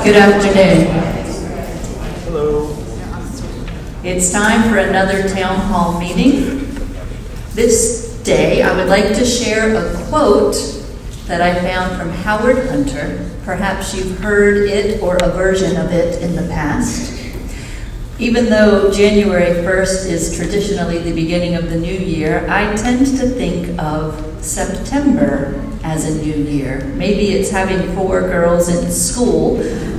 Good afternoon. Hello. It's time for another town hall meeting. This day, I would like to share a quote that I found from Howard Hunter. Perhaps you've heard it or a version of it in the past. Even though January 1st is traditionally the beginning of the new year, I tend to think of September as a new year. Maybe it's having 4 girls in school,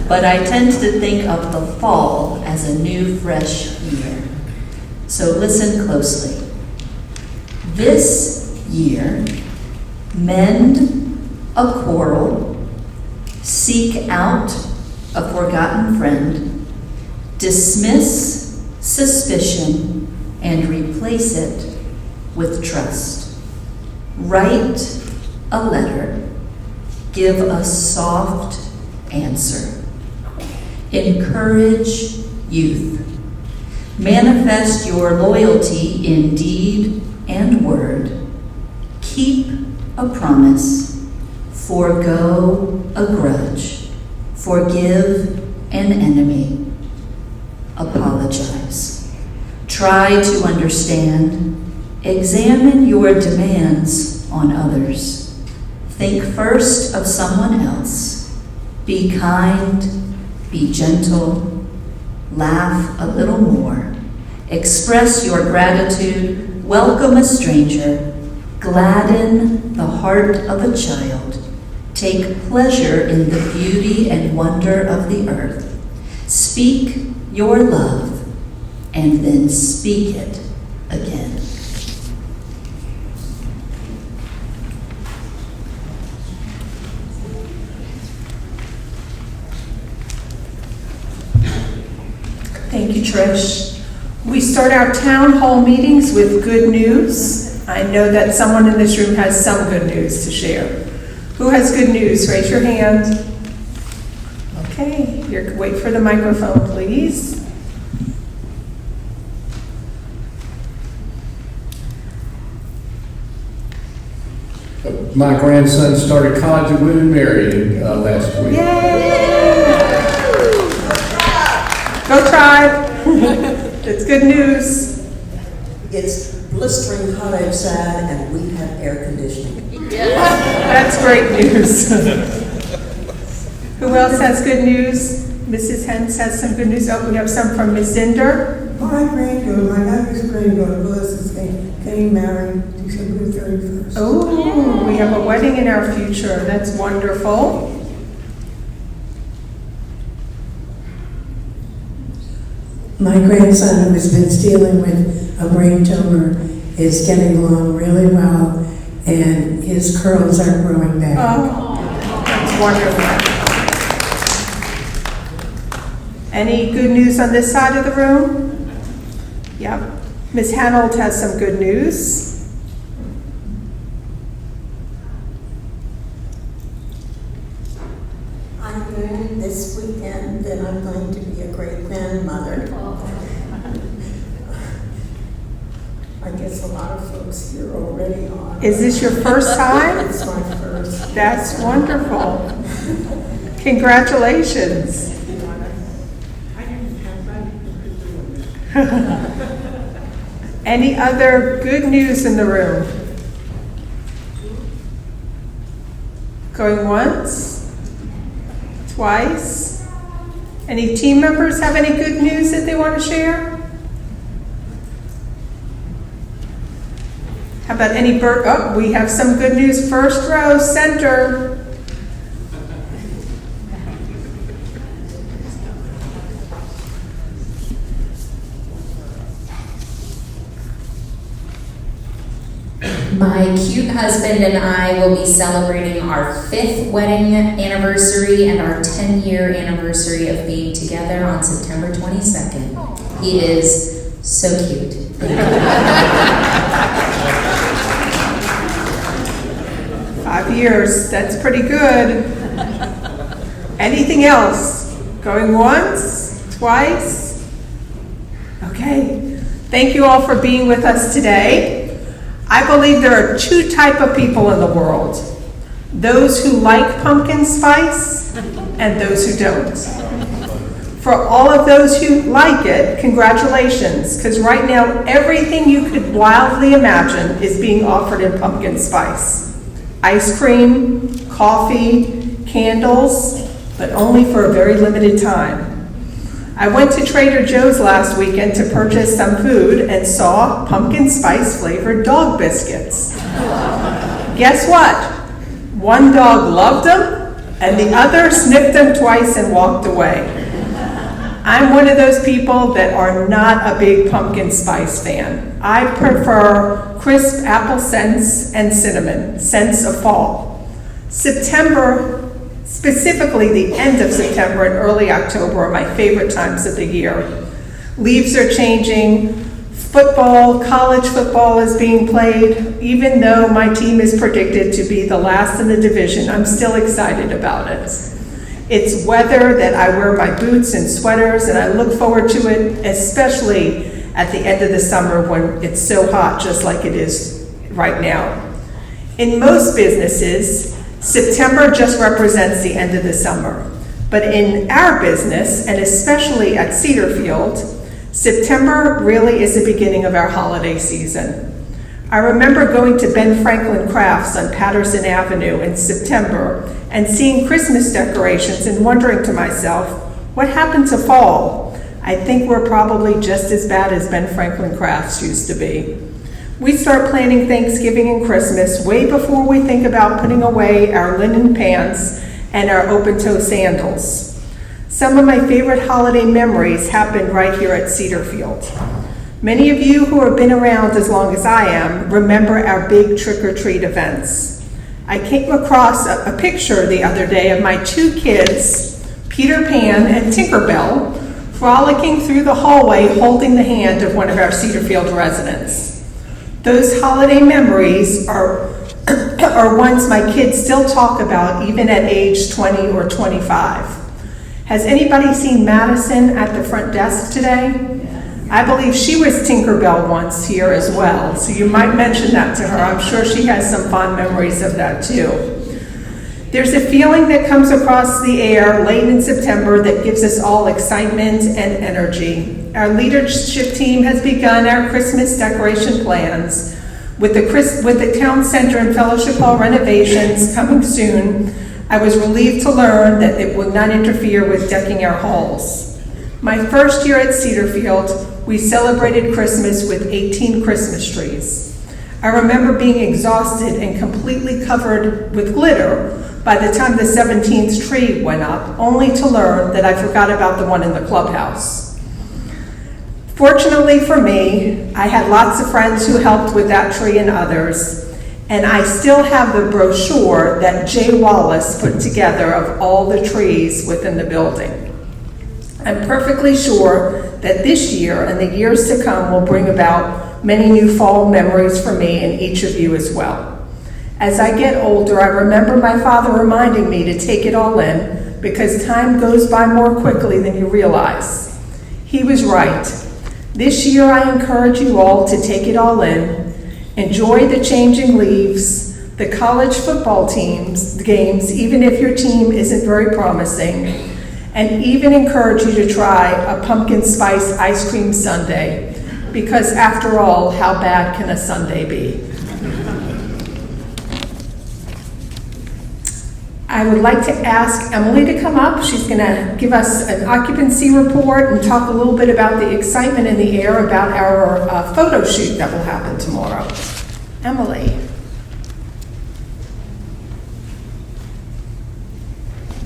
but I tend to think of the fall as a new, fresh year. So listen closely. This year, mend a quarrel, seek out a forgotten friend, dismiss suspicion, and replace it with trust. Write a letter, give a soft answer. Encourage youth. Manifest your loyalty in deed and word. Keep a promise. Forgo a grudge. Forgive an enemy. Apologize. Try to understand. Examine your demands on others. Think first of someone else. Be kind. Be gentle. Laugh a little more. Express your gratitude. Welcome a stranger. Gladden the heart of a child. Take pleasure in the beauty and wonder of the earth. Speak your love, and then speak it again. Thank you, Trish. We start our town hall meetings with good news. I know that someone in this room has some good news to share. Who has good news? Raise your hand. Okay, wait for the microphone, please. My grandson started college at William Mary last week. Yay! Go Tribe! It's good news. It's blistering hot outside and we have air conditioning. That's great news. Who else has good news? Mrs. Hens has some good news. Oh, we have some from Ms. Zinder. My granddaughter, my youngest granddaughter, Melissa's getting married December 31st. Oh, we have a wedding in our future. That's wonderful. My grandson, who has been dealing with a brain tumor, is getting along really well, and his curls are growing back. Oh, that's wonderful. Any good news on this side of the room? Yep. Ms. Hanold has some good news. I learned this weekend that I'm going to be a great grandmother. I guess a lot of folks here already are. Is this your first time? It's my first. That's wonderful. Congratulations. Any other good news in the room? Going once? Twice? Any team members have any good news that they want to share? How about any oh, we have some good news. First row, center. My cute husband and I will be celebrating our 5th wedding anniversary and our 10-year anniversary of being together on September 22nd. He is so cute. Thank you. 5 years, that's pretty good. Anything else? Going once? Twice? Okay. Thank you all for being with us today. I believe there are 2 types of people in the world. those who like pumpkin spice, and those who don't. For all of those who like it, congratulations, because right now everything you could wildly imagine is being offered in pumpkin spice. Ice cream, coffee, candles, but only for a very limited time. I went to Trader Joe's last weekend to purchase some food and saw pumpkin spice flavored dog biscuits. Guess what? One dog loved them and the other sniffed them twice and walked away. I'm one of those people that are not a big pumpkin spice fan. I prefer crisp apple scents and cinnamon, scents of fall. September, specifically the end of September and early October, are my favorite times of the year. Leaves are changing, football, college football is being played. Even though my team is predicted to be the last in the division, I'm still excited about it. It's weather that I wear my boots and sweaters, and I look forward to it, especially at the end of the summer when it's so hot, just like it is right now. In most businesses, September just represents the end of the summer. But in our business, and especially at Cedarfield, September really is the beginning of our holiday season. I remember going to Ben Franklin Crafts on Patterson Avenue in September and seeing Christmas decorations and wondering to myself, what happened to fall? I think we're probably just as bad as Ben Franklin Crafts used to be. We start planning Thanksgiving and Christmas way before we think about putting away our linen pants and our open-toe sandals. Some of my favorite holiday memories happened right here at Cedarfield. Many of you who have been around as long as I am remember our big trick-or-treat events. I came across a picture the other day of my two kids, Peter Pan and Tinkerbell, frolicking through the hallway holding the hand of one of our Cedarfield residents. Those holiday memories are ones my kids still talk about even at age 20 or 25. Has anybody seen Madison at the front desk today? I believe she was Tinkerbell once here as well, so you might mention that to her. I'm sure she has some fond memories of that too. There's a feeling that comes across the air late in September that gives us all excitement and energy. Our leadership team has begun our Christmas decoration plans. With the town center and fellowship hall renovations coming soon, I was relieved to learn that it would not interfere with decking our halls. My first year at Cedarfield, we celebrated Christmas with 18 Christmas trees. I remember being exhausted and completely covered with glitter by the time the 17th tree went up, only to learn that I forgot about the one in the clubhouse. Fortunately for me, I had lots of friends who helped with that tree and others, and I still have the brochure that Jay Wallace put together of all the trees within the building. I'm perfectly sure that this year and the years to come will bring about many new fall memories for me and each of you as well. As I get older, I remember my father reminding me to take it all in because time goes by more quickly than you realize. He was right. This year, I encourage you all to take it all in, enjoy the changing leaves, the college football games, even if your team isn't very promising, and even encourage you to try a pumpkin spice ice cream sundae, because after all, how bad can a sundae be? I would like to ask Emily to come up. She's going to give us an occupancy report and talk a little bit about the excitement in the air about our photo shoot that will happen tomorrow. Emily.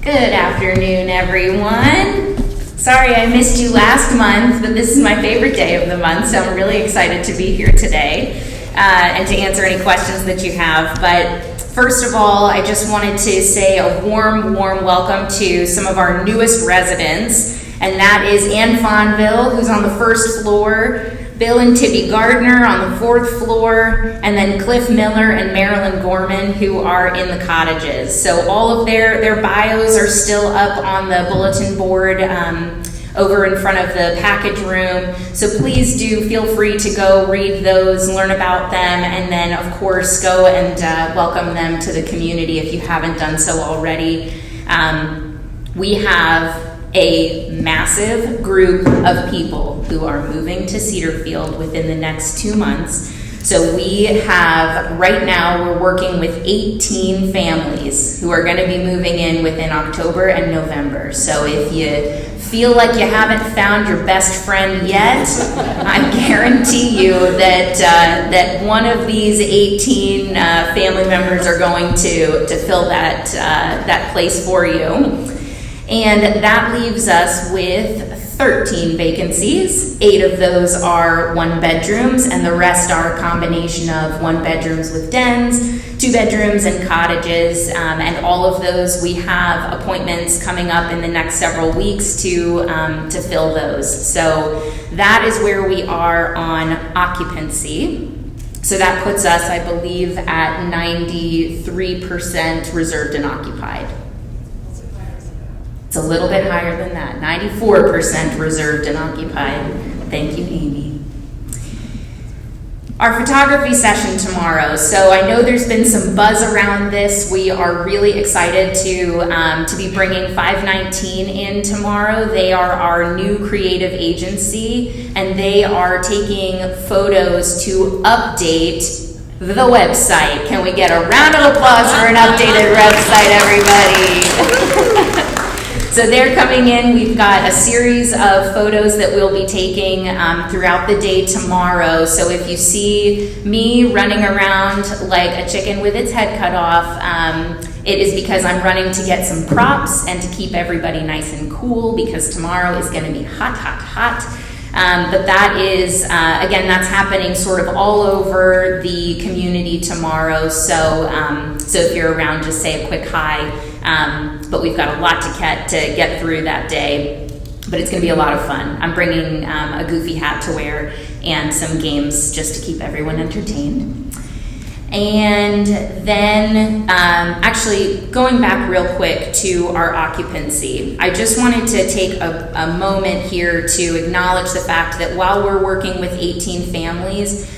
Good afternoon, everyone. Sorry I missed you last month, but this is my favorite day of the month, so I'm really excited to be here today and to answer any questions that you have. But first of all, I just wanted to say a warm welcome to some of our newest residents, and that is Ann Fonville, who's on the first floor, Bill and Tibby Gardner on the fourth floor, and then Cliff Miller and Marilyn Gorman, who are in the cottages. So all of their bios are still up on the bulletin board over in front of the package room. So please do feel free to go read those, learn about them, and then of course go and welcome them to the community if you haven't done so already. We have a massive group of people who are moving to Cedarfield within the next 2 months. So we have, right now, we're working with 18 families who are going to be moving in within October and November. So if you feel like you haven't found your best friend yet, I guarantee you that one of these 18 family members are going to fill that place for you. And that leaves us with 13 vacancies. 8 of those are 1 bedrooms, and the rest are a combination of 1 bedrooms with dens, 2 bedrooms and cottages, and all of those we have appointments coming up in the next several weeks to fill those. So that is where we are on occupancy. So that puts us, I believe, at 93% reserved and occupied. It's a little bit higher than that, 94% reserved and occupied. Thank you, Amy. Our photography session tomorrow. So I know there's been some buzz around this. We are really excited to be bringing 519 in tomorrow. They are our new creative agency, and they are taking photos to update the website. Can we get a round of applause for an updated website, everybody? So they're coming in. We've got a series of photos that we'll be taking throughout the day tomorrow. So if you see me running around like a chicken with its head cut off, it is because I'm running to get some props and to keep everybody nice and cool, because tomorrow is going to be hot, hot, hot. But that is, again, that's happening sort of all over the community tomorrow. So if you're around, just say a quick hi. But we've got a lot to get through that day. But it's going to be a lot of fun. I'm bringing a goofy hat to wear and some games just to keep everyone entertained. And then, actually, going back real quick to our occupancy, I just wanted to take a moment here to acknowledge the fact that while we're working with 18 families,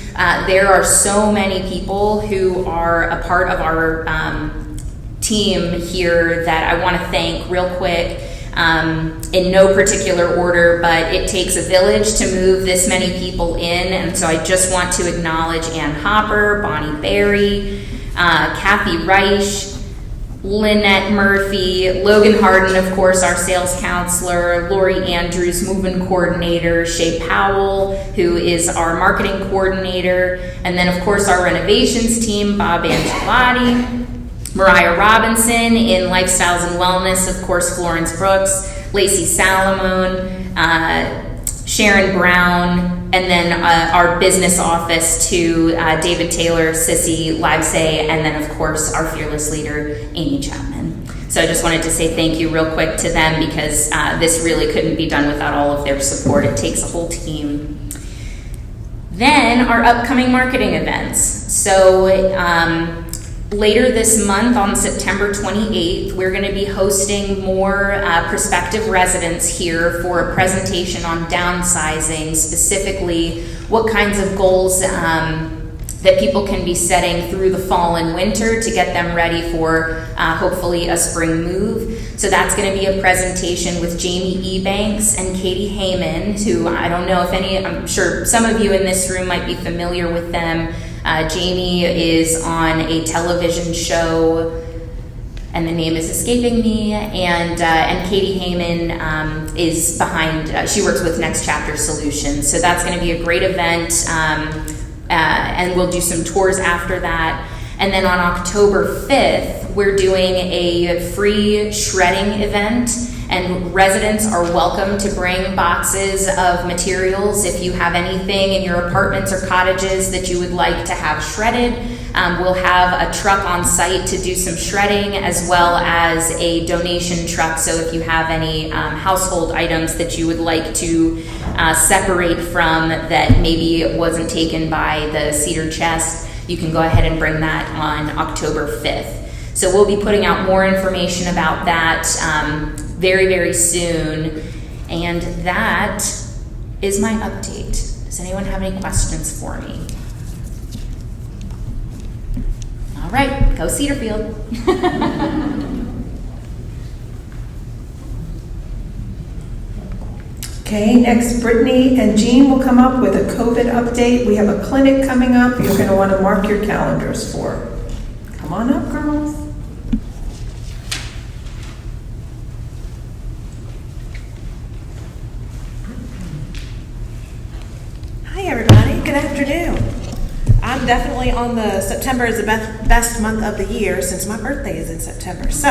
there are so many people who are a part of our team here that I want to thank real quick. In no particular order, but it takes a village to move this many people in, and so I just want to acknowledge Ann Hopper, Bonnie Berry, Kathy Reich, Lynette Murphy, Logan Harden, of course, our sales counselor, Lori Andrews, movement coordinator, Shay Powell, who is our marketing coordinator, and then of course our renovations team, Bob Angelotti, Mariah Robinson in Lifestyles and Wellness, of course, Florence Brooks, Lacey Salamone, Sharon Brown, and then our business office to David Taylor, Sissy Livesay, and then, of course, our fearless leader, Amy Chapman. So I just wanted to say thank you real quick to them, because this really couldn't be done without all of their support. It takes a whole team. Then our upcoming marketing events. So later this month, on September 28th, we're going to be hosting more prospective residents here for a presentation on downsizing, specifically what kinds of goals that people can be setting through the fall and winter to get them ready for hopefully a spring move. So that's going to be a presentation with Jamie Ebanks and Katie Heyman, who I don't know if I'm sure some of you in this room might be familiar with them. Jamie is on a television show, and the name is escaping me, and Katie Heyman is behind, she works with Next Chapter Solutions. So that's going to be a great event, and we'll do some tours after that. And then on October 5th, we're doing a free shredding event, and residents are welcome to bring boxes of materials. If you have anything in your apartments or cottages that you would like to have shredded, we'll have a truck on site to do some shredding, as well as a donation truck. So if you have any household items that you would like to separate from that maybe it wasn't taken by the Cedar Chest, you can go ahead and bring that on October 5th. So we'll be putting out more information about that very, very soon. And that is my update. Does anyone have any questions for me? All right, go Cedarfield. Okay, next Brittany and Jean will come up with a COVID update. We have a clinic coming up you're going to want to mark your calendars for. Come on up, girls. Hi, everybody. Good afternoon. I'm definitely on the September is the best month of the year since my birthday is in September. So,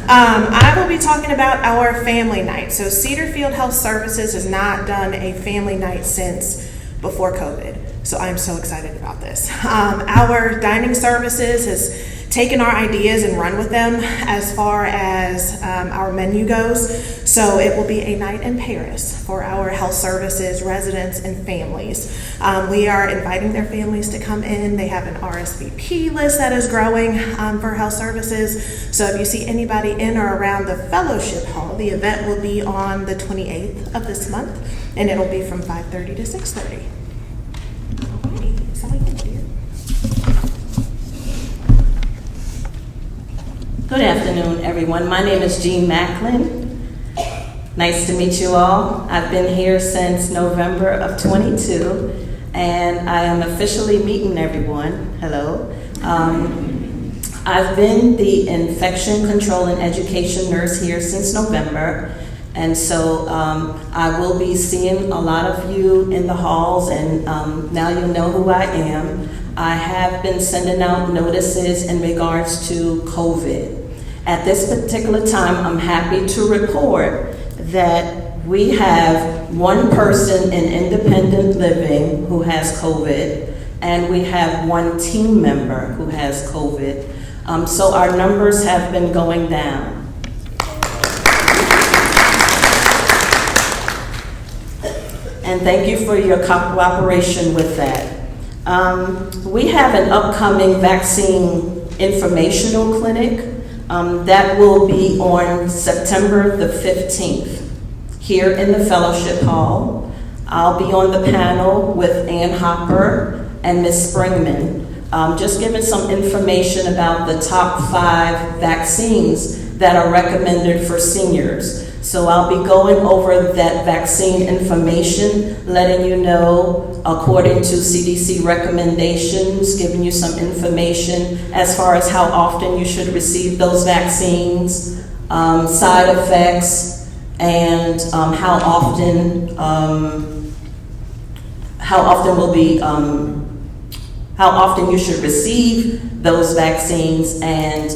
I will be talking about our family night. So, Cedarfield Health Services has not done a family night since before COVID. So, I'm so excited about this. Our dining services has taken our ideas and run with them as far as our menu goes. So it will be a night in Paris for our health services, residents, and families. We are inviting their families to come in. They have an RSVP list that is growing for health services. So if you see anybody in or around the fellowship hall, the event will be on the 28th of this month, and it'll be from 5:30 to 6:30. Alrighty, so thank you. Good afternoon, everyone. My name is Jean Macklin. Nice to meet you all. I've been here since November of 22, and I am officially meeting everyone. Hello. I've been the infection control and education nurse here since November, and so I will be seeing a lot of you in the halls, and now you know who I am. I have been sending out notices in regards to COVID. At this particular time, I'm happy to report that we have one person in independent living who has COVID, and we have one team member who has COVID. So our numbers have been going down. And thank you for your cooperation with that. We have an upcoming vaccine informational clinic that will be on September the 15th here in the Fellowship Hall. I'll be on the panel with Ann Hopper and Ms. Springman, just giving some information about the top 5 vaccines that are recommended for seniors. So I'll be going over that vaccine information, letting you know according to CDC recommendations, giving you some information as far as how often you should receive those vaccines, side effects, and how often you should receive those vaccines, and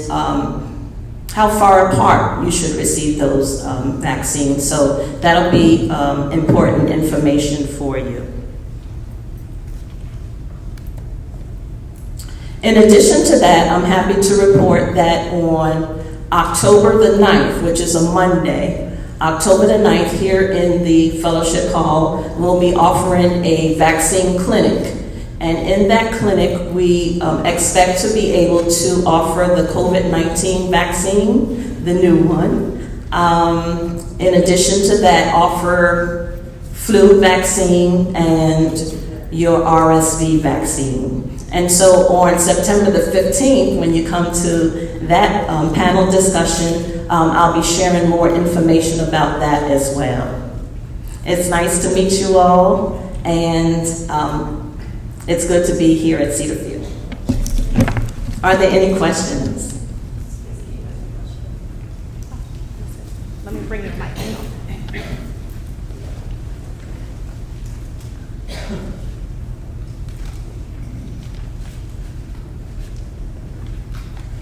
how far apart you should receive those vaccines. So that'll be important information for you. In addition to that, I'm happy to report that on October the 9th, which is a Monday, October the 9th, here in the Fellowship Hall, we'll be offering a vaccine clinic. And in that clinic, we expect to be able to offer the COVID-19 vaccine, the new one. In addition to that, offer flu vaccine and your RSV vaccine. And so on September the 15th, when you come to that panel discussion, I'll be sharing more information about that as well. It's nice to meet you all, and it's good to be here at Cedarfield. Are there any questions? Let me bring you my mic.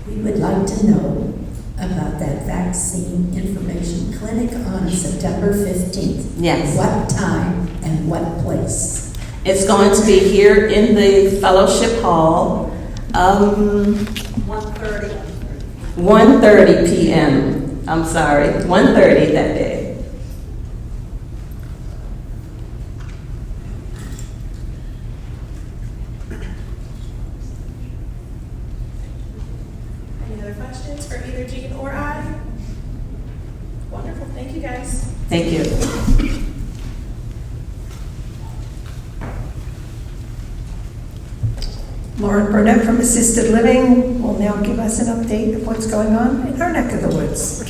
We would like to know about that vaccine information clinic on September 15th. Yes. What time and what place? It's going to be here in the Fellowship Hall, 1:30 p.m. I'm sorry, 1:30 that day. Any other questions for either Jean or I? Wonderful, thank you guys. Thank you. Lauren Burnett from Assisted Living will now give us an update of what's going on in our neck of the woods.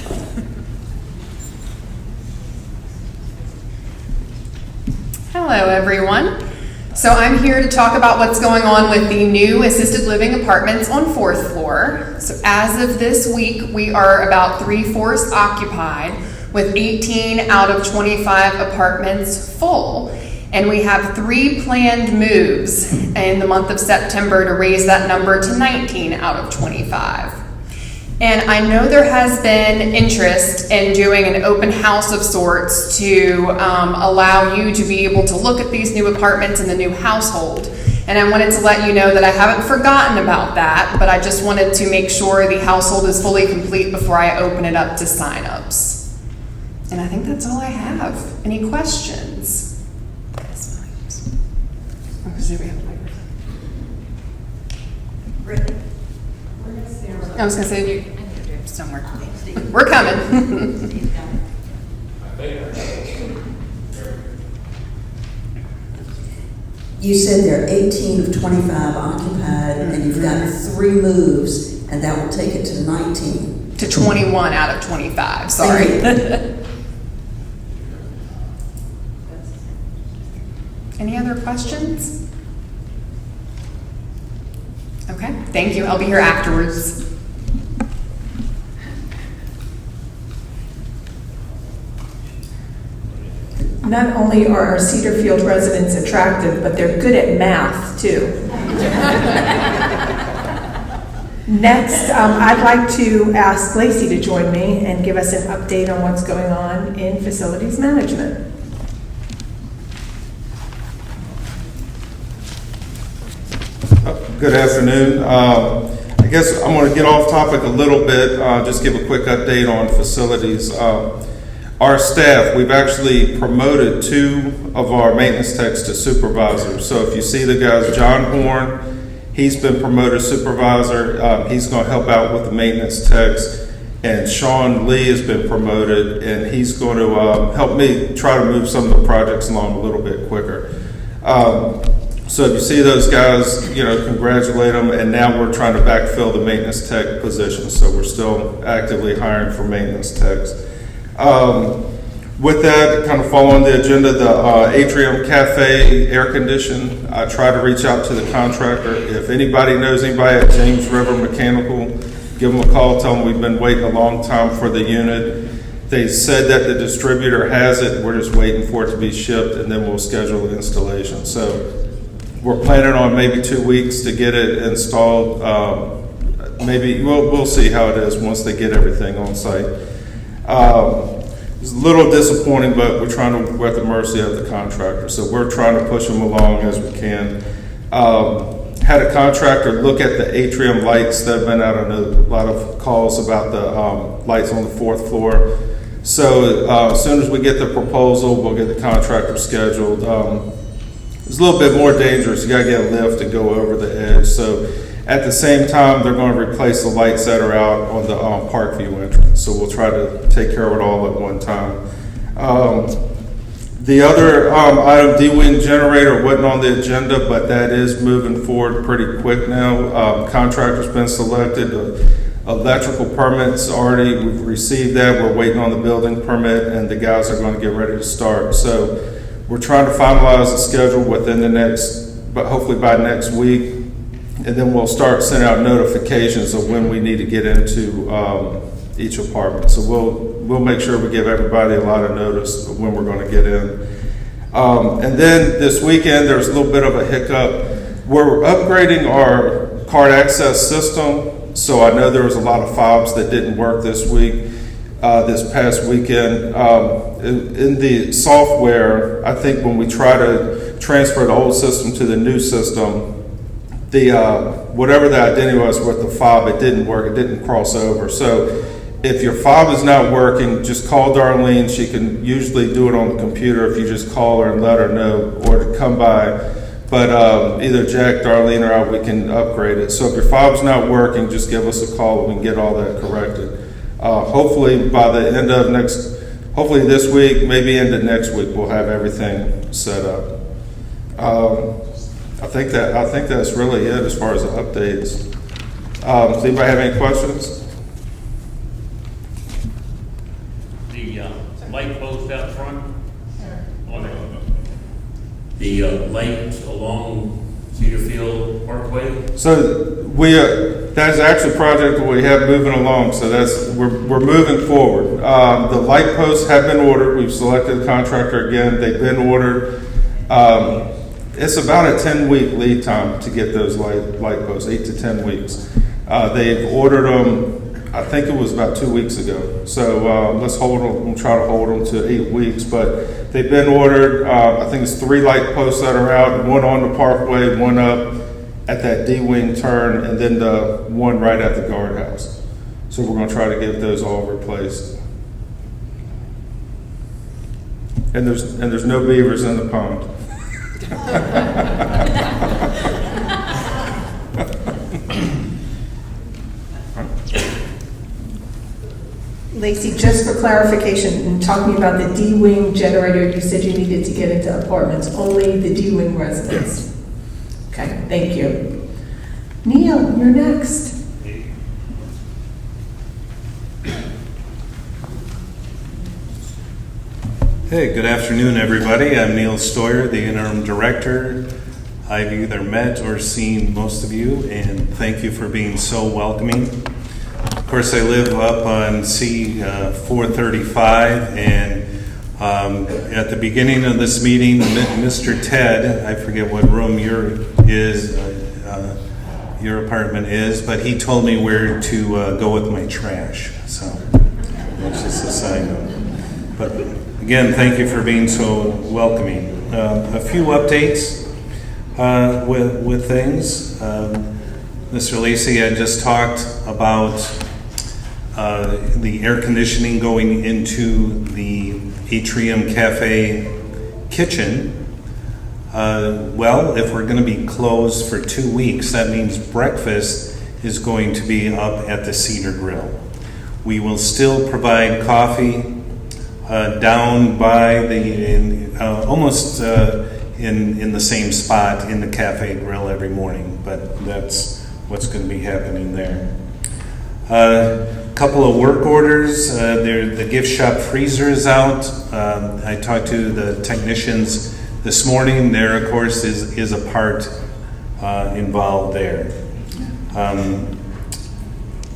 Hello, everyone. So I'm here to talk about what's going on with the new assisted living apartments on 4th floor. So as of this week, we are about 3/4 occupied, with 18 out of 25 apartments full. And we have 3 planned moves in the month of September to raise that number to 19 out of 25. And I know there has been interest in doing an open house of sorts to allow you to be able to look at these new apartments in the new household. And I wanted to let you know that I haven't forgotten about that, but I just wanted to make sure the household is fully complete before I open it up to signups. And I think that's all I have. Any questions? I was gonna say, somewhere. We're coming. You said there are 18 of 25 occupied, and you've got 3 moves, and that will take it to 19. To 21 out of 25, sorry. Any other questions? Okay, thank you. I'll be here afterwards. Not only are our Cedarfield residents attractive, but they're good at math, too. Next, I'd like to ask Lacey to join me and give us an update on what's going on in facilities management. Good afternoon. I guess I'm going to get off topic a little bit, just give a quick update on facilities. Our staff, we've actually promoted 2 of our maintenance techs to supervisors. So if you see the guys, John Horn, he's been promoted supervisor. He's going to help out with the maintenance techs. And Sean Lee has been promoted, and he's going to help me try to move some of the projects along a little bit quicker. So if you see those guys, congratulate them. And now we're trying to backfill the maintenance tech position. So we're still actively hiring for maintenance techs. With that, kind of following the agenda, the Atrium Cafe air condition, I tried to reach out to the contractor. If anybody knows anybody at James River Mechanical, give them a call, tell them we've been waiting a long time for the unit. They said that the distributor has it. We're just waiting for it to be shipped, and then we'll schedule the installation. So we're planning on maybe 2 weeks to get it installed. Maybe we'll see how it is once they get everything on site. It's a little disappointing, but we're at the mercy of the contractor. So we're trying to push them along as we can. Had a contractor look at the atrium lights that have been out. I know a lot of calls about the lights on the 4th floor. So as soon as we get the proposal, we'll get the contractor scheduled. It's a little bit more dangerous. You got to get a lift to go over the edge. So at the same time, they're going to replace the lights that are out on the Parkview entrance. So we'll try to take care of it all at one time. The other item, D-Wing generator, wasn't on the agenda, but that is moving forward pretty quick now. Contractor's been selected. Electrical permits already, we've received that. We're waiting on the building permit, and the guys are going to get ready to start. So we're trying to finalize the schedule within but hopefully by next week. And then we'll start sending out notifications of when we need to get into each apartment. So we'll make sure we give everybody a lot of notice of when we're going to get in. And then this weekend, there's a little bit of a hiccup. We're upgrading our card access system. So I know there was a lot of fobs that didn't work this past weekend. In the software, I think when we try to transfer the old system to the new system, whatever the identity was with the fob, it didn't work. It didn't cross over. So if your fob is not working, just call Darlene. She can usually do it on the computer if you just call her and let her know, or to come by. But either Jack, Darlene, or I, we can upgrade it. So if your fob's not working, just give us a call and we can get all that corrected. Hopefully by the end of hopefully this week, maybe into next week, we'll have everything set up. I think that's really it as far as the updates. Does anybody have any questions? The light post out front, the light along Cedarfield Parkway. So that's actually a project that we have moving along. So we're moving forward. The light posts have been ordered. We've selected the contractor again. They've been ordered. It's about a 10-week lead time to get those light posts, 8 to 10 weeks. They've ordered them. I think it was about 2 weeks ago. So let's hold them. We'll try to hold them to 8 weeks. But they've been ordered. I think it's 3 light posts that are out. One on the parkway, one up at that D-wing turn, and then the one right at the guardhouse. So we're going to try to get those all replaced. And there's no beavers in the pond. Lacey, just for clarification, in talking about the D-wing generator, you said you needed to get into apartments, only the D-wing residents? Yes. Okay, thank you. Neil, you're next. Hey, good afternoon, everybody. I'm Neil Stoyer, the interim director. I've either met or seen most of you, and thank you for being so welcoming. Of course, I live up on C435, and at the beginning of this meeting, Mr. Ted, I forget what room your apartment is, but he told me where to go with my trash. So that's just a side note. But again, thank you for being so welcoming. A few updates with things. Mr. Lacey had just talked about the air conditioning going into the Atrium Cafe kitchen. Well, if we're going to be closed for 2 weeks, that means breakfast is going to be up at the Cedar Grill. We will still provide coffee down by almost in the same spot in the Cafe Grill every morning, but that's what's going to be happening there. A couple of work orders. The gift shop freezer is out. I talked to the technicians this morning. There, of course, is a part involved there.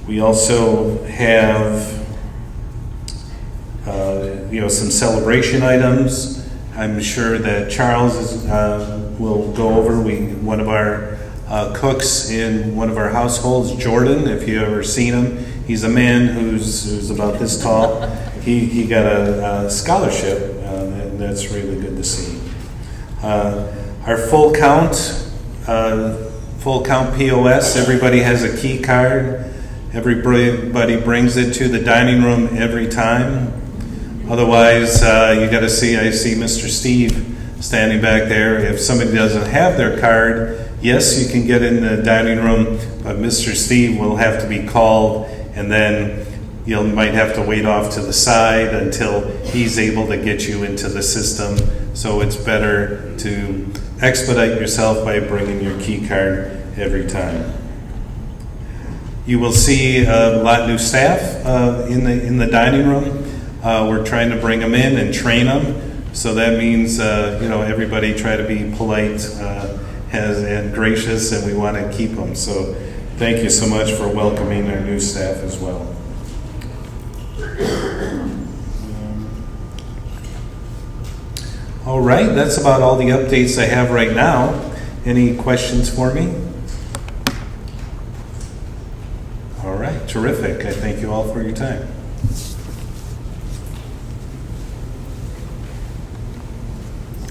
We also have some celebration items. I'm sure that Charles will go over. One of our cooks in one of our households, Jordan, if you've ever seen him, he's a man who's about this tall. He got a scholarship, and that's really good to see. Our full count POS, everybody has a key card. Everybody brings it to the dining room every time. Otherwise, I see Mr. Steve standing back there. If somebody doesn't have their card, yes, you can get in the dining room, but Mr. Steve will have to be called, and then you might have to wait off to the side until he's able to get you into the system. So it's better to expedite yourself by bringing your key card every time. You will see a lot of new staff in the dining room. We're trying to bring them in and train them. So that means, everybody try to be polite and gracious, and we want to keep them. So thank you so much for welcoming our new staff as well. All right, that's about all the updates I have right now. Any questions for me? All right, terrific. I thank you all for your time.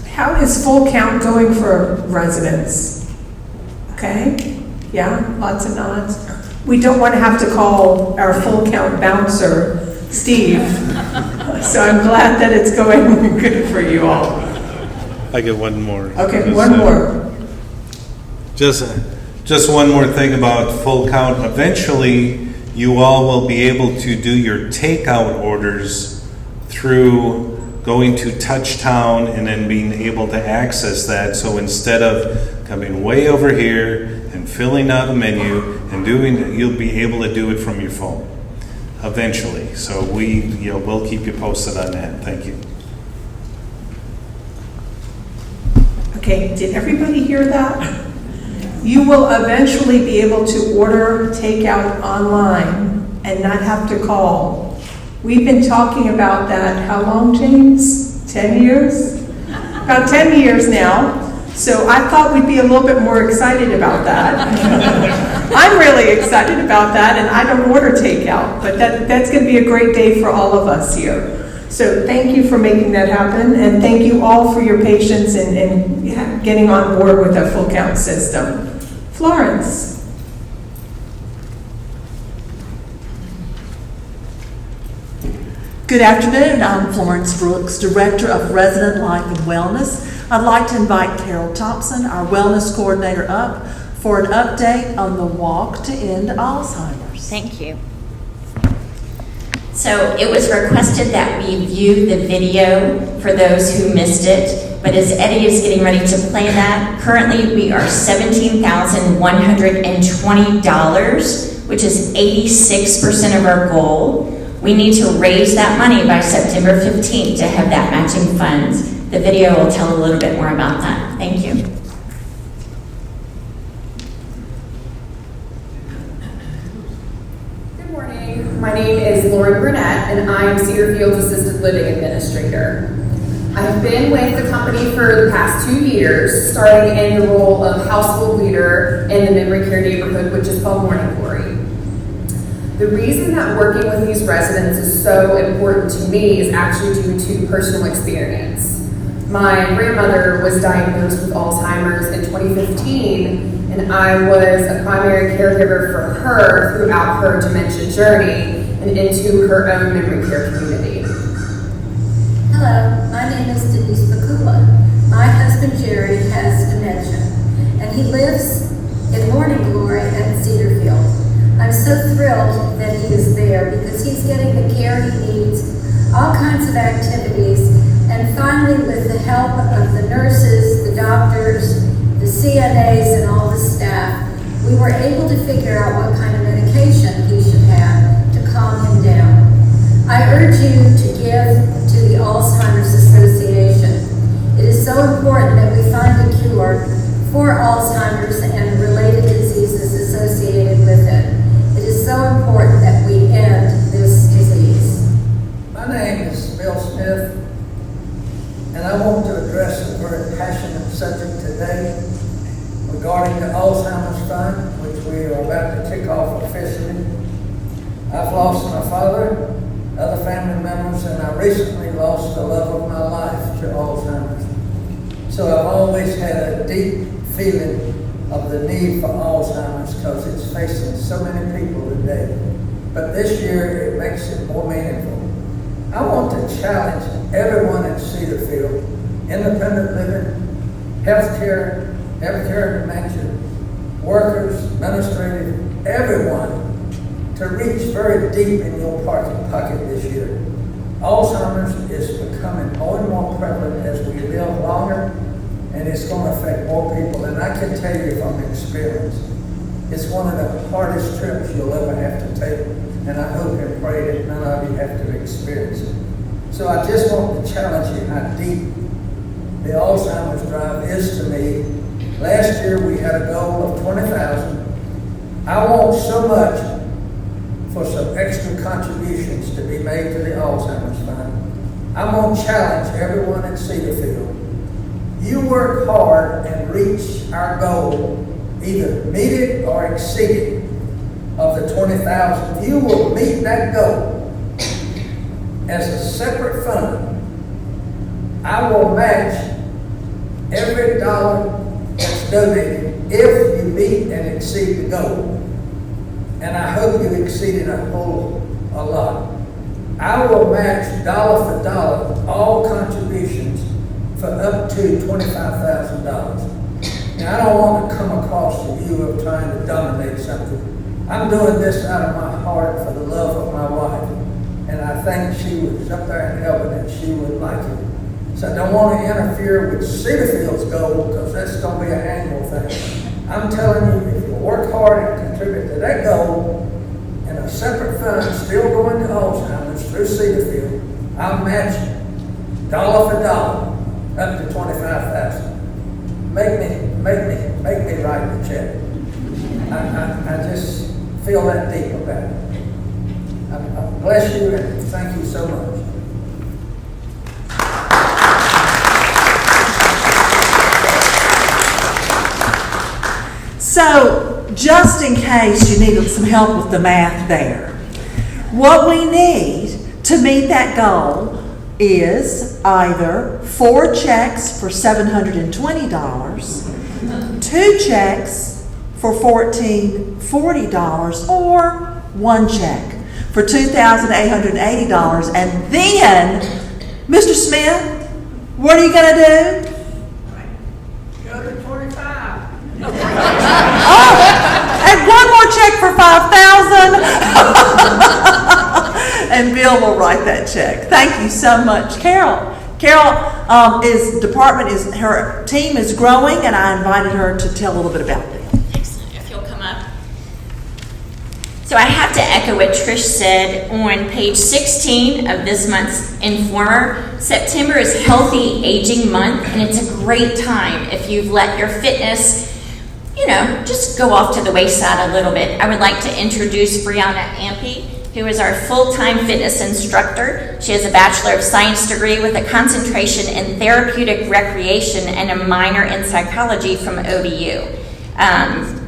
How is full count going for residents? Okay, yeah, lots of nods. We don't want to have to call our full count bouncer, Steve. So I'm glad that it's going good for you all. I get one more. Okay, one more. Just one more thing about full count. Eventually, you all will be able to do your takeout orders through going to Touchtown and then being able to access that. So instead of coming way over here and filling out a menu and doing it, you'll be able to do it from your phone eventually. So we'll keep you posted on that. Thank you. Okay, did everybody hear that? You will eventually be able to order takeout online and not have to call. We've been talking about that, how long, James? 10 years? About 10 years now. So I thought we'd be a little bit more excited about that. I'm really excited about that, and I don't order takeout, but that's going to be a great day for all of us here. So thank you for making that happen, and thank you all for your patience in getting on board with a full count system. Florence. Good afternoon, I'm Florence Brooks, Director of Resident Life and Wellness. I'd like to invite Carol Thompson, our Wellness Coordinator, up for an update on the Walk to End Alzheimer's. Thank you. So it was requested that we view the video for those who missed it, but as Eddie is getting ready to play that, currently we are $17,120, which is 86% of our goal. We need to raise that money by September 15th to have that matching funds. The video will tell a little bit more about that. Thank you. Good morning. My name is Lauren Burnett, and I'm Cedar Fields Assisted Living Administrator. I've been with the company for the past 2 years, starting in the role of household leader in the memory care neighborhood, which is called Morning Glory. The reason that working with these residents is so important to me is actually due to personal experience. My grandmother was diagnosed with Alzheimer's in 2015, and I was a primary caregiver for her throughout her dementia journey and into her own memory care community. Hello, my name is Denise Bakula. My husband Jerry has dementia, and he lives in Morning Glory at Cedarfield. I'm so thrilled that he is there because he's getting the care he needs, all kinds of activities, and finally with the help of the nurses, the doctors, the CNAs, and all the staff, we were able to figure out what kind of medication he should have to calm him down. I urge you to give to the Alzheimer's Association. It is so important that we find a cure for Alzheimer's and related diseases associated with it. It is so important that we end this disease. My name is Bill Smith, and I want to address a very passionate subject today regarding the Alzheimer's Fund, which we are about to kick off officially. I've lost my father, other family members, and I recently lost the love of my life to Alzheimer's. So I've always had a deep feeling of the need for Alzheimer's because it's facing so many people today. But this year, it makes it more meaningful. I want to challenge everyone in Cedarfield, independent living, healthcare and dementia, workers, administrative, everyone, to reach very deep in your pocket this year. Alzheimer's is becoming more and more prevalent as we live longer, and it's going to affect more people. And I can tell you from experience, it's one of the hardest trips you'll ever have to take, and I hope and pray that none of you have to experience it. So I just want to challenge you how deep the Alzheimer's drive is to me. Last year we had a goal of 20,000. I want so much for some extra contributions to be made to the Alzheimer's Fund. I'm going to challenge everyone in Cedarfield. You work hard and reach our goal, either meet it or exceed it, of the 20,000. You will meet that goal. As a separate fund, I will match every dollar that's donated if you meet and exceed the goal. And I hope you exceeded a lot. I will match dollar for dollar all contributions for up to $25,000. Now, I don't want to come across to you of trying to dominate something. I I'm doing this out of my heart for the love of my wife, and I think she was up there in heaven and she would like it. So I don't want to interfere with Cedarfield's goal, because that's going to be an annual thing. I'm telling you, if you work hard and contribute to that goal, and a separate fund still going to Alzheimer's through Cedarfield, I'll match it, dollar for dollar, up to $25,000. Make me write the check. I just feel that deep about it. I bless you and thank you so much. So, just in case you needed some help with the math there, what we need to meet that goal is either 4 checks for $720, 2 checks for $1,440, or 1 check for $2,880. And then, Mr. Smith, what are you going to do? Go to 25. Oh, and 1 more check for $5,000. And Bill will write that check. Thank you so much, Carol. Carol, her team is growing, and I invited her to tell a little bit about that. Excellent. If you'll come up. So I have to echo what Trish said on page 16 of this month's Informer. September is Healthy Aging Month, and it's a great time if you've let your fitness, just go off to the wayside a little bit. I would like to introduce Brianna Ampey, who is our full-time fitness instructor. She has a Bachelor of Science degree with a concentration in therapeutic recreation and a minor in psychology from ODU.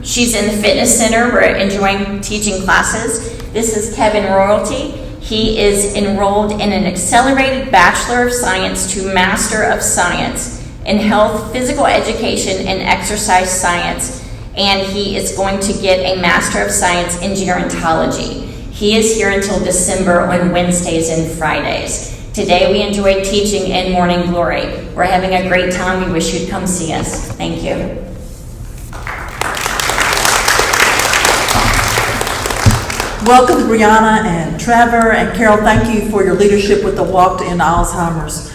She's in the fitness center. We're enjoying teaching classes. This is Kevin Royalty. He is enrolled in an accelerated Bachelor of Science to Master of Science in Health, Physical Education, and Exercise Science. And he is going to get a Master of Science in Gerontology. He is here until December on Wednesdays and Fridays. Today we enjoyed teaching in Morning Glory. We're having a great time. We wish you'd come see us. Thank you. Welcome, Brianna and Trevor and Carol. Thank you for your leadership with the Walk to End Alzheimer's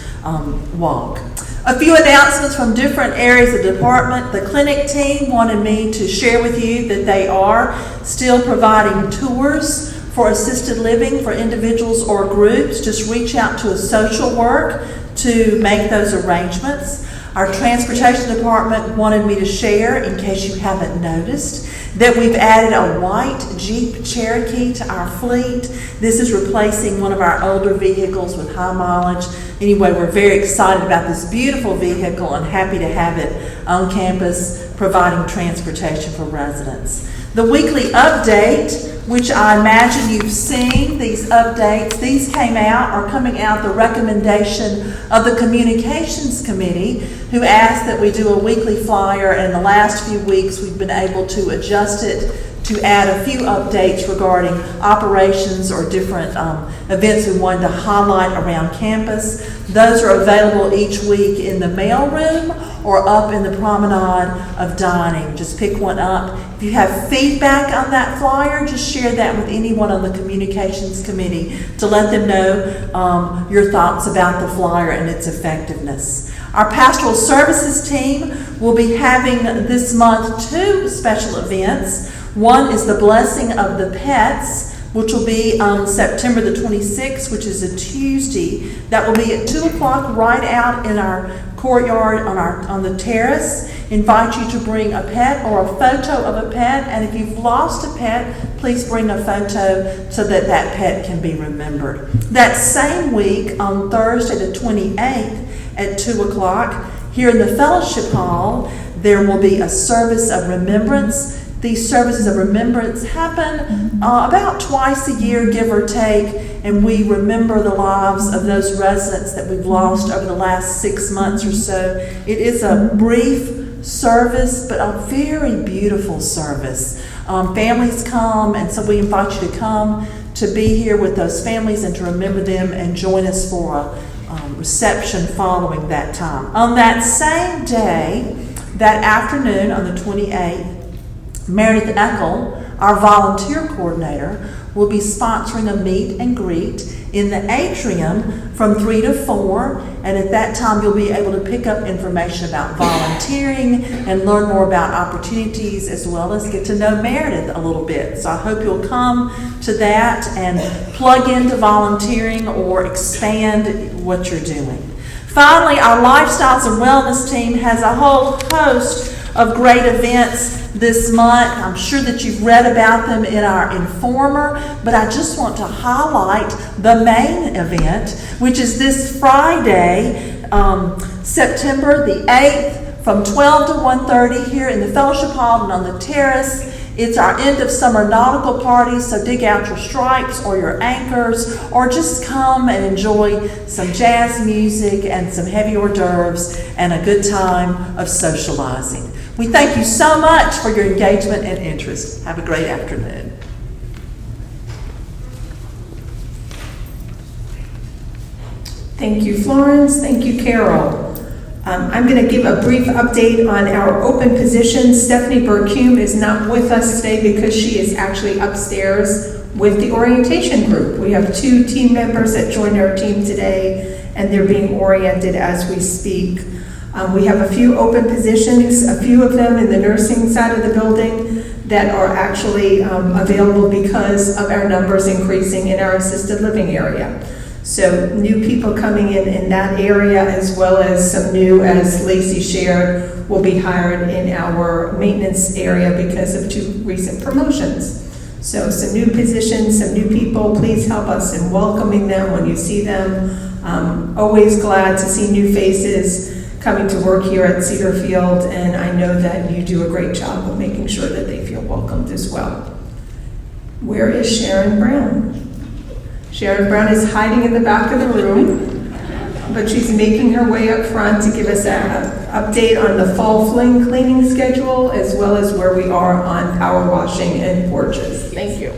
walk. A few announcements from different areas of the department. The clinic team wanted me to share with you that they are still providing tours for assisted living for individuals or groups. Just reach out to a social work to make those arrangements. Our transportation department wanted me to share, in case you haven't noticed, that we've added a white Jeep Cherokee to our fleet. This is replacing one of our older vehicles with high mileage. Anyway, we're very excited about this beautiful vehicle and happy to have it on campus providing transportation for residents. The weekly update, which I imagine you've seen these updates, these are coming out the recommendation of the Communications Committee, who asked that we do a weekly flyer, and in the last few weeks we've been able to adjust it to add a few updates regarding operations or different events we wanted to highlight around campus. Those are available each week in the mail room or up in the promenade of dining. Just pick one up. If you have feedback on that flyer, just share that with anyone on the Communications Committee to let them know your thoughts about the flyer and its effectiveness. Our Pastoral Services team will be having this month 2 special events. One is the Blessing of the Pets, which will be on September the 26th, which is a Tuesday. That will be at 2 o'clock right out in our courtyard on the terrace. Invite you to bring a pet or a photo of a pet, and if you've lost a pet, please bring a photo so that that pet can be remembered. That same week, on Thursday the 28th at 2 o'clock, here in the Fellowship Hall, there will be a service of remembrance. These services of remembrance happen about twice a year, give or take, and we remember the lives of those residents that we've lost over the last 6 months or so. It is a brief service, but a very beautiful service. Families come, and so we invite you to come to be here with those families and to remember them and join us for a reception following that time. On that same day, that afternoon on the 28th, Meredith Eckel, our volunteer coordinator, will be sponsoring a meet and greet in the atrium from 3 to 4. And at that time, you'll be able to pick up information about volunteering and learn more about opportunities, as well as get to know Meredith a little bit. So I hope you'll come to that and plug into volunteering or expand what you're doing. Finally, our Lifestyles and Wellness team has a whole host of great events this month. I'm sure that you've read about them in our Informer, but I just want to highlight the main event, which is this Friday, September the 8th, from 12 to 1:30 here in the Fellowship Hall and on the terrace. It's our end of summer nautical party, so dig out your stripes or your anchors, or just come and enjoy some jazz music and some heavy hors d'oeuvres and a good time of socializing. We thank you so much for your engagement and interest. Have a great afternoon. Thank you, Florence. Thank you, Carol. I'm going to give a brief update on our open positions. Stephanie Burkume is not with us today because she is actually upstairs with the orientation group. We have 2 team members that joined our team today, and they're being oriented as we speak. We have a few open positions, a few of them in the nursing side of the building that are actually available because of our numbers increasing in our assisted living area. So new people coming in that area, as well as some new, as Lacey shared, will be hired in our maintenance area because of 2 recent promotions. So some new positions, some new people. Please help us in welcoming them when you see them. Always glad to see new faces coming to work here at Cedarfield, and I know that you do a great job of making sure that they feel welcomed as well. Where is Sharon Brown? Sharon Brown is hiding in the back of the room, but she's making her way up front to give us an update on the fall fling cleaning schedule, as well as where we are on power washing and porches. Thank you.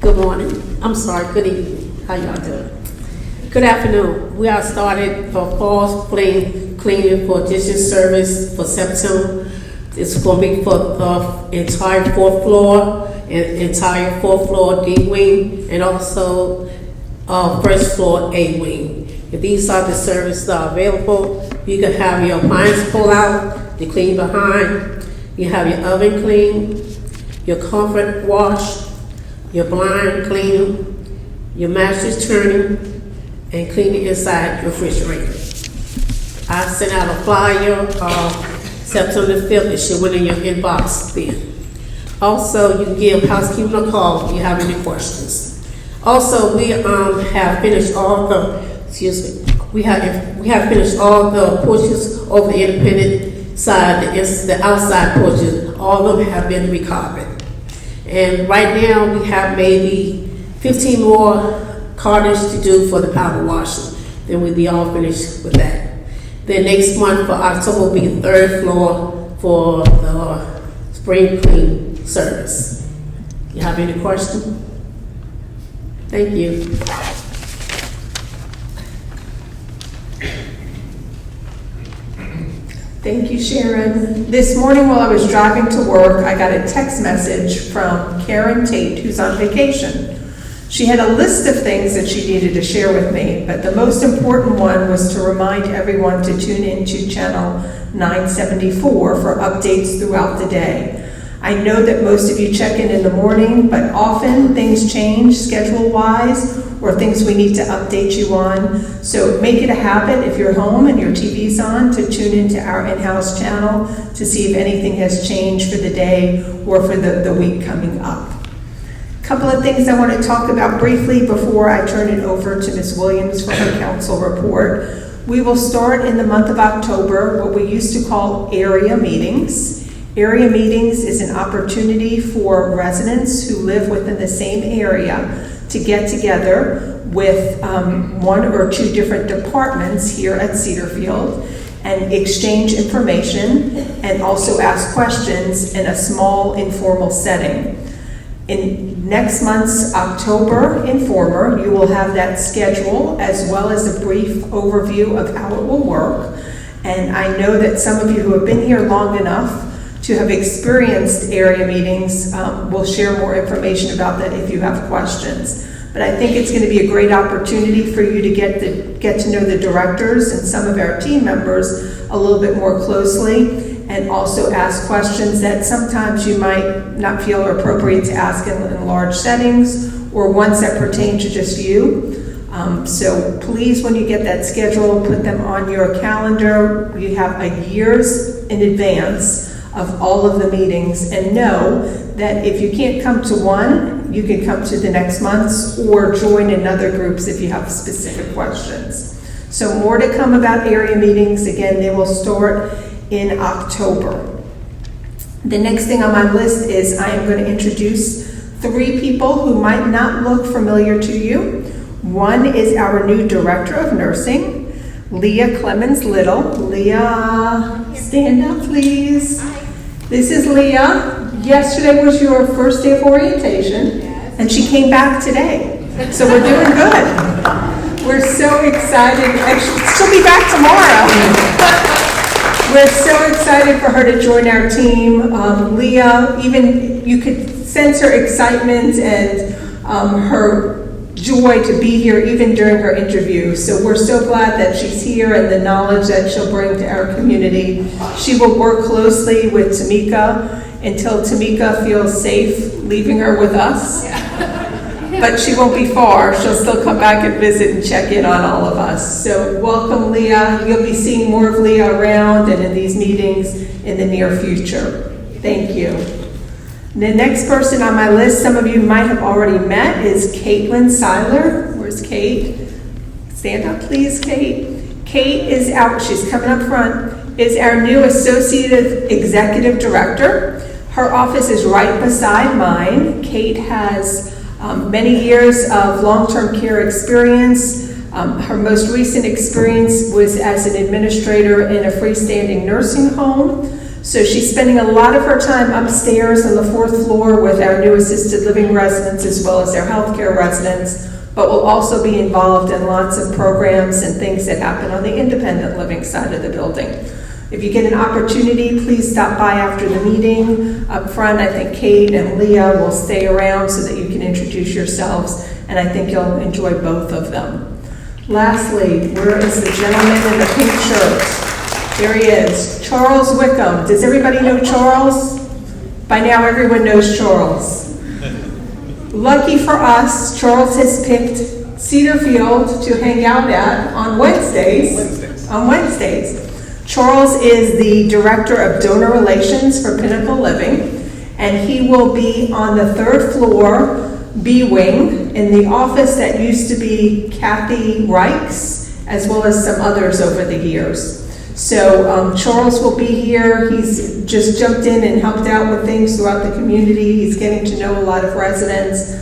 Good morning. I'm sorry, good evening. How y'all doing? Good afternoon. We are started for fall fling cleaning for dishes service for September. It's going to be for the entire 4th floor, entire 4th floor D wing, and also 1st floor A wing. If these are the services that are available, you can have your appliance pull out, the clean behind, you have your oven clean, your comfort wash, your blind clean, your mattress turning, and cleaning inside your refrigerator. I sent out a flyer September 5th. It should went in your inbox then. Also, you can give housekeeping a call if you have any questions. Also, we have finished all the, we have finished all the porches over the independent side, the outside porches. All of them have been recarpeted. And right now, we have maybe 15 more cartons to do for the power washing. Then we'll be all finished with that. Then next month for October will be the 3rd floor for the spring clean service. You have any questions? Thank you. Thank you, Sharon. This morning while I was driving to work, I got a text message from Karen Tate, who's on vacation. She had a list of things that she needed to share with me, but the most important one was to remind everyone to tune into channel 974 for updates throughout the day. I know that most of you check in the morning, but often things change schedule-wise or things we need to update you on. So make it a habit if you're home and your TV's on to tune into our in-house channel to see if anything has changed for the day or for the week coming up. A couple of things I want to talk about briefly before I turn it over to Ms. Williams for her council report. We will start in the month of October what we used to call area meetings. Area meetings is an opportunity for residents who live within the same area to get together with 1 or 2 different departments here at Cedarfield and exchange information and also ask questions in a small informal setting. In next month's October Informer, you will have that schedule as well as a brief overview of how it will work. And I know that some of you who have been here long enough to have experienced area meetings. We'll share more information about that if you have questions. But I think it's going to be a great opportunity for you to get to know the directors and some of our team members a little bit more closely, and also ask questions that sometimes you might not feel are appropriate to ask in large settings, or ones that pertain to just you. So please, when you get that schedule, put them on your calendar. You have a years in advance of all of the meetings, and know that if you can't come to one, you can come to the next month's or join in other groups if you have specific questions. So more to come about area meetings. Again, they will start in October. The next thing on my list is I am going to introduce 3 people who might not look familiar to you. One is our new Director of Nursing, Leah Clemens Little. Leah, stand up please. This is Leah. Yesterday was your first day of orientation, and she came back today. So we're doing good. We're so excited. She'll be back tomorrow. We're so excited for her to join our team. Leah, even you could sense her excitement and her joy to be here even during her interview. So we're so glad that she's here and the knowledge that she'll bring to our community. She will work closely with Tamika until Tamika feels safe leaving her with us. But she won't be far. She'll still come back and visit and check in on all of us. So welcome, Leah. You'll be seeing more of Leah around and in these meetings in the near future. Thank you. The next person on my list, some of you might have already met, is Caitlin Seiler. Where's Kate? Stand up, please, Kate. Kate is she's coming up front, is our new Associate Executive Director. Her office is right beside mine. Kate has many years of long-term care experience. Her most recent experience was as an administrator in a freestanding nursing home. So she's spending a lot of her time upstairs on the 4th floor with our new assisted living residents as well as our healthcare residents, but will also be involved in lots of programs and things that happen on the independent living side of the building. If you get an opportunity, please stop by after the meeting. Up front, I think Kate and Leah will stay around so that you can introduce yourselves, and I think you'll enjoy both of them. Lastly, where is the gentleman in the pink shirt? There he is, Charles Wickham. Does everybody know Charles? By now, everyone knows Charles. Lucky for us, Charles has picked Cedar Field to hang out at on Wednesdays. Charles is the Director of Donor Relations for Pinnacle Living, and he will be on the 3rd floor, B Wing, in the office that used to be Kathy Reich's, as well as some others over the years. So Charles will be here. He's just jumped in and helped out with things throughout the community. He's getting to know a lot of residents.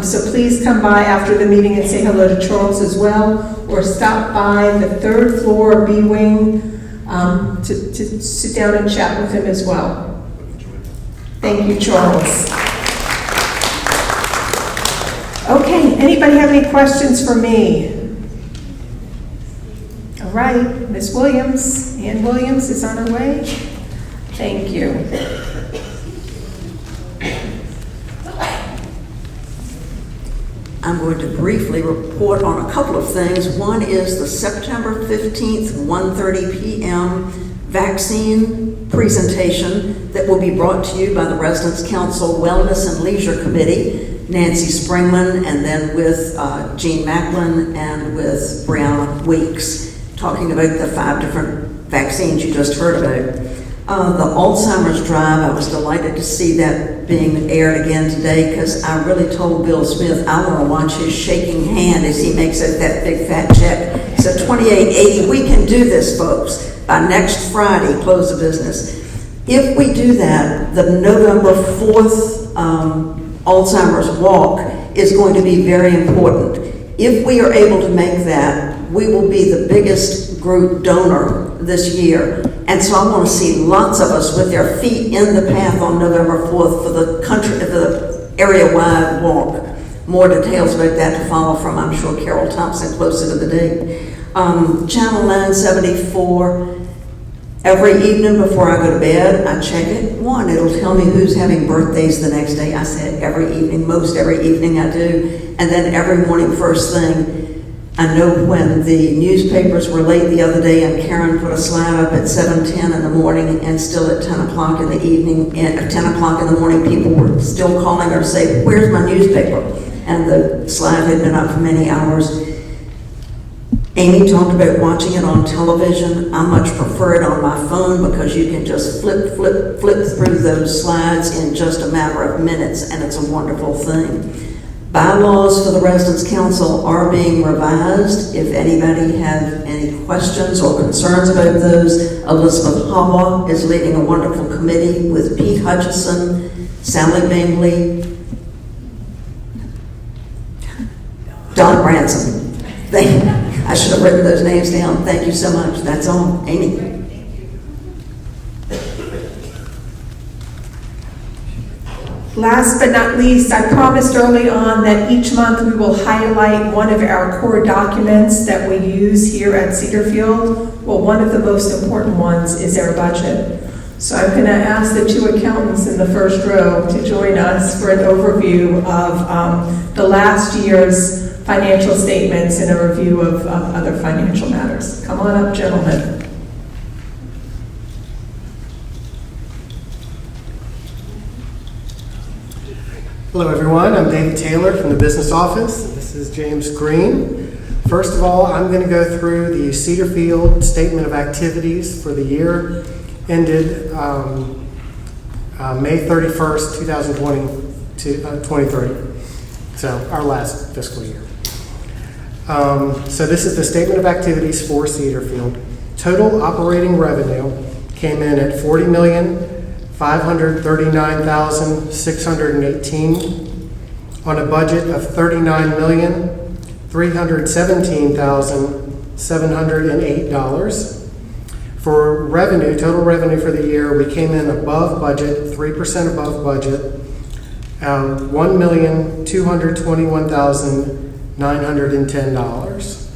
So please come by after the meeting and say hello to Charles as well, or stop by the 3rd floor B Wing to sit down and chat with him as well. Thank you, Charles. Okay, anybody have any questions for me? All right, Ms. Williams, Ann Williams is on her way. Thank you. I'm going to briefly report on a couple of things. One is the September 15th, 1:30 p.m. vaccine presentation that will be brought to you by the Residents Council Wellness and Leisure Committee, Nancy Springman, and then with Jean Macklin and with Brianna Weeks, talking about the 5 different vaccines you just heard about. The Alzheimer's Drive, I was delighted to see that being aired again today, because I really told Bill Smith I want to watch his shaking hand as he makes out that big fat check. So $28.80, we can do this, folks. By next Friday, close of business. If we do that, the November 4th Alzheimer's Walk is going to be very important. If we are able to make that, we will be the biggest group donor this year. And so I want to see lots of us with their feet in the path on November 4th for the area-wide walk. More details about that to follow from, I'm sure, Carol Thompson closer to the date. Channel 974 Every evening before I go to bed, I check it. One, it'll tell me who's having birthdays the next day. I said every evening, most every evening I do. And then every morning, first thing, I know when the newspapers were late the other day and Karen put a slide up at 7:10 in the morning, and still at 10 o'clock in the evening, and at 10 o'clock in the morning, people were still calling her to say, "Where's my newspaper?" And the slide had been up for many hours. Amy talked about watching it on television. I much prefer it on my phone because you can just flip through those slides in just a matter of minutes, and it's a wonderful thing. Bylaws for the Residents Council are being revised. If anybody have any questions or concerns about those, Elizabeth Hawa is leading a wonderful committee with Pete Hutchison, Sally Bingley, Don Branson. I should have written those names down. Thank you so much. That's all. Amy. Last but not least, I promised early on that each month we will highlight one of our core documents that we use here at Cedarfield. Well, one of the most important ones is our budget. So I'm going to ask the two accountants in the first row to join us for an overview of the last year's financial statements and a review of other financial matters. Come on up, gentlemen. Hello everyone, I'm David Taylor from the business office. This is James Green. First of all, I'm going to go through the Cedarfield Statement of Activities for the year ended May 31st, 2023. So our last fiscal year. So this is the Statement of Activities for Cedarfield. Total operating revenue came in at $40,539,618 on a budget of $39,317,708. For revenue, total revenue for the year, we came in above budget, 3% above budget, $1,221,910.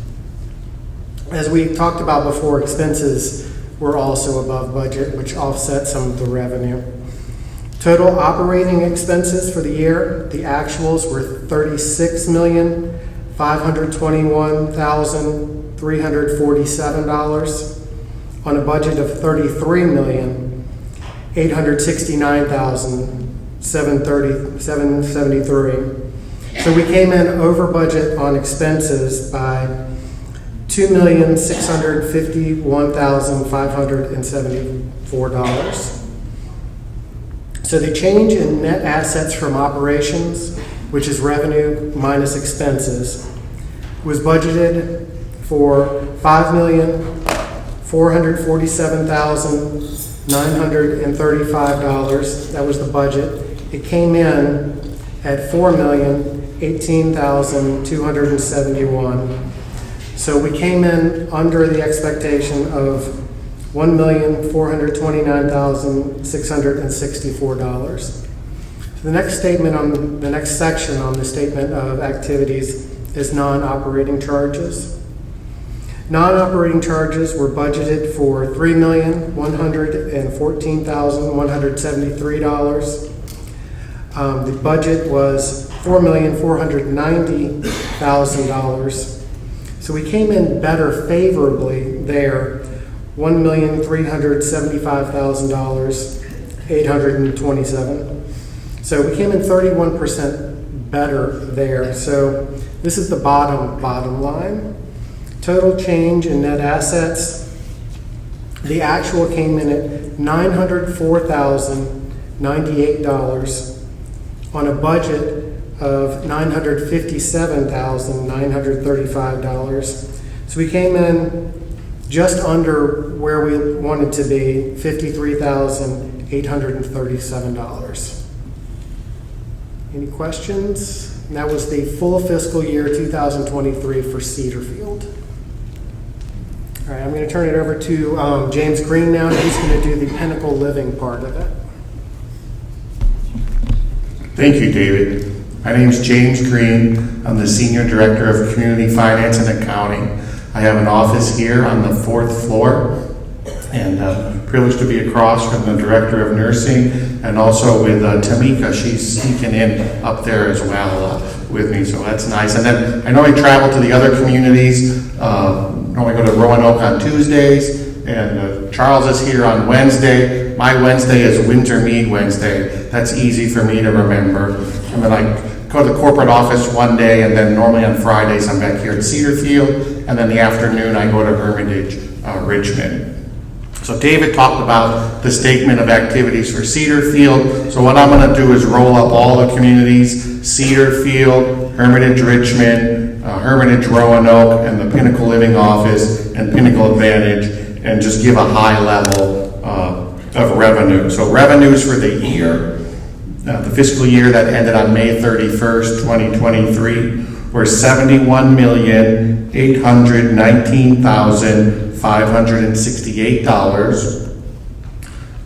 As we talked about before, expenses were also above budget, which offset some of the revenue. Total operating expenses for the year, the actuals were $36,521,347 on a budget of $33,869,773. So we came in over budget on expenses by $2,651,574. So the change in net assets from operations, which is revenue minus expenses, was budgeted for $5,447,935. That was the budget. It came in at $4,018,271. So we came in under the expectation of $1,429,664. The next statement on the next section on the Statement of Activities is non-operating charges. Non-operating charges were budgeted for $3,114,173. The budget was $4,490,000. So we came in better favorably there, $1,375,827. So we came in 31% better there. So this is the bottom line. Total change in net assets, the actual came in at $904,098 on a budget of $957,935. So we came in just under where we wanted to be, $53,837. Any questions? And that was the full fiscal year 2023 for Cedarfield. All right, I'm going to turn it over to James Green now. He's going to do the Pinnacle Living part of it. Thank you, David. My name is James Green. I'm the Senior Director of Community Finance and Accounting. I have an office here on the 4th floor And privileged to be across from the Director of Nursing, and also with Tamika. She's sneaking in up there as well with me, so that's nice. And then I know I travel to the other communities. Normally go to Roanoke on Tuesdays, and Charles is here on Wednesday. My Wednesday is Wintermead Wednesday. That's easy for me to remember. And then I go to the corporate office one day, and then normally on Fridays I'm back here at Cedarfield, and then the afternoon I go to Hermitage, Richmond. So David talked about the statement of activities for Cedarfield. So what I'm going to do is roll up all the communities: Cedarfield, Hermitage Richmond, Hermitage Roanoke, and the Pinnacle Living Office and Pinnacle Advantage, and just give a high level of revenue. So revenues for the year, the fiscal year that ended on May 31st, 2023, were $71,819,568.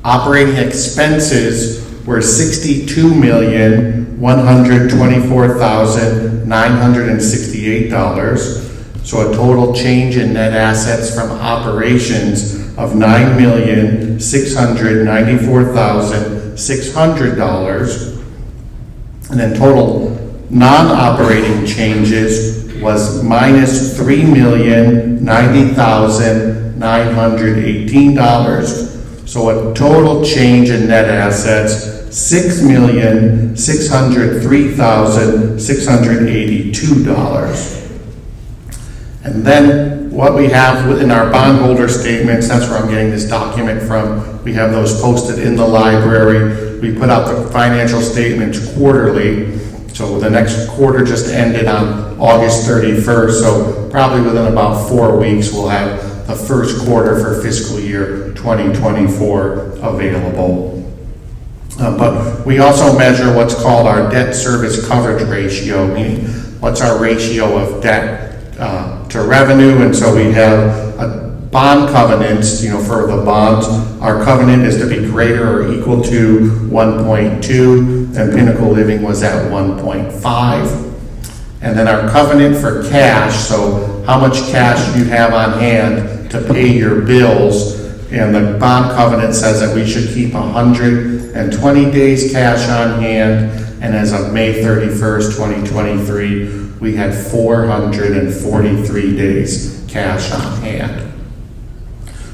Operating expenses were $62,124,968. So a total change in net assets from operations of $9,694,600. And then total non-operating changes was minus $3,090,918. So a total change in net assets, $6,603,682. And then what we have within our bondholder statements, that's where I'm getting this document from. We have those posted in the library. We put out the financial statements quarterly. So the next quarter just ended on August 31st. So probably within about 4 weeks, we'll have the first quarter for fiscal year 2024 available. But we also measure what's called our debt service coverage ratio, meaning what's our ratio of debt to revenue. And so we have bond covenants, for the bonds. Our covenant is to be greater or equal to 1.2, and Pinnacle Living was at 1.5. And then our covenant for cash, so how much cash you have on hand to pay your bills. And the bond covenant says that we should keep 120 days cash on hand. And as of May 31st, 2023, we had 443 days cash on hand.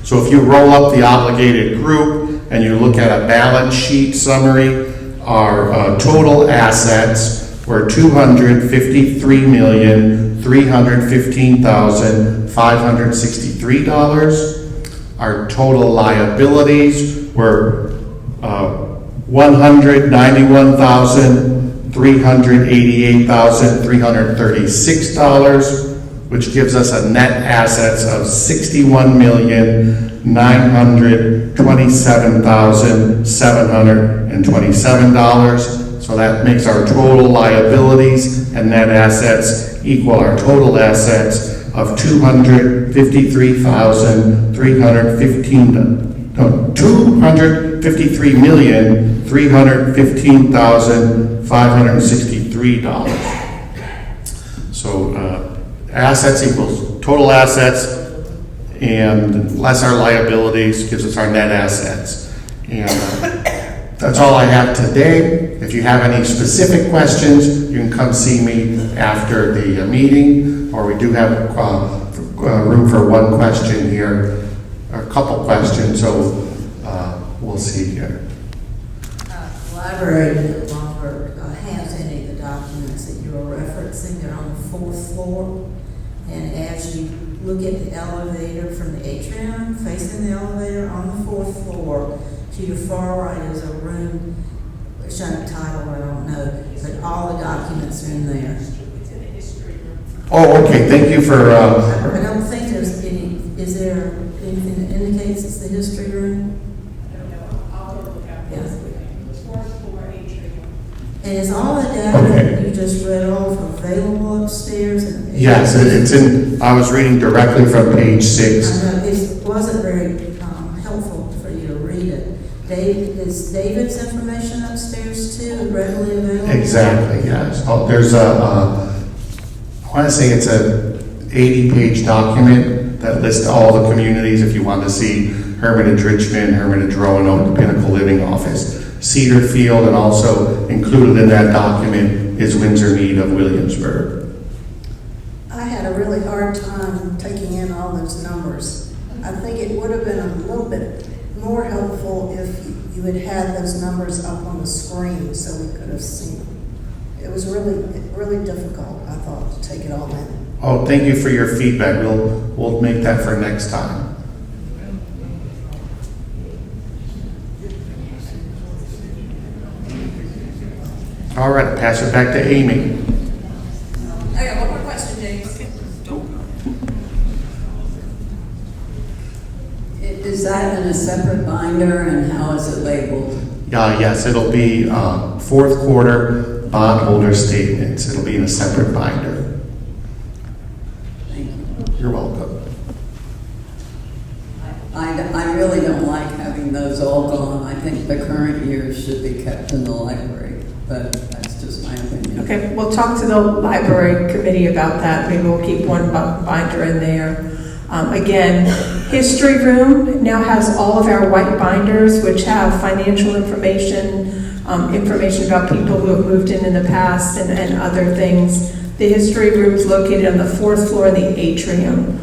So if you roll up the obligated group and you look at a balance sheet summary, our total assets were $253,315,563. Our total liabilities were $191,388,336, which gives us a net assets of $61,927,727. So that makes our total liabilities and net assets equal our total assets of $253,315,563. So assets equals total assets, and less our liabilities gives us our net assets. And that's all I have today. If you have any specific questions, you can come see me after the meeting, or we do have room for one question here, or a couple questions, so we'll see here. The library no longer has any of the documents that you are referencing. They're on the 4th floor. And as you look at the elevator from the atrium, facing the elevator on the 4th floor, to your far right is a room, which I'm titled, I don't know, but all the documents are in there. Oh, okay, thank you for... I don't think there's any, is there anything that indicates it's the history room? Yes. And is all the data that you just read off available upstairs? Yes, it's in, I was reading directly from page 6. I know, it wasn't very helpful for you to read it. Is David's information upstairs too, readily available? Exactly, yes. Oh, there's I want to say it's a 80-page document that lists all the communities if you want to see Hermitage Richmond, Hermitage Roanoke, Pinnacle Living Office, Cedar Field, and also included in that document is Windsor Mead of Williamsburg. I had a really hard time taking in all those numbers. I think it would have been a little bit more helpful if you had had those numbers up on the screen so we could have seen them. It was really difficult, I thought, to take it all in. Oh, thank you for your feedback. We'll make that for next time. All right, I'll pass it back to Amy. I got one more question, James. Is that in a separate binder and how is it labeled? Yes, it'll be fourth quarter bondholder statements. It'll be in a separate binder. Thank you. You're welcome. I really don't like having those all gone. I think the current years should be kept in the library, but that's just my opinion. Okay, we'll talk to the library committee about that. Maybe we'll keep one binder in there. Again, History Room now has all of our white binders, which have financial information, information about people who have moved in the past and other things. The History Room is located on the 4th floor in the atrium,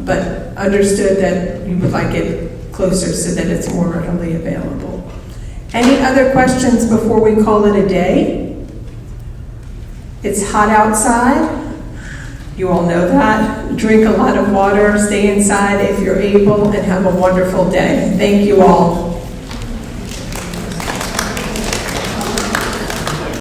but understood that you would like it closer so that it's more readily available. Any other questions before we call it a day? It's hot outside. You all know that. Drink a lot of water, stay inside if you're able, and have a wonderful day. Thank you all.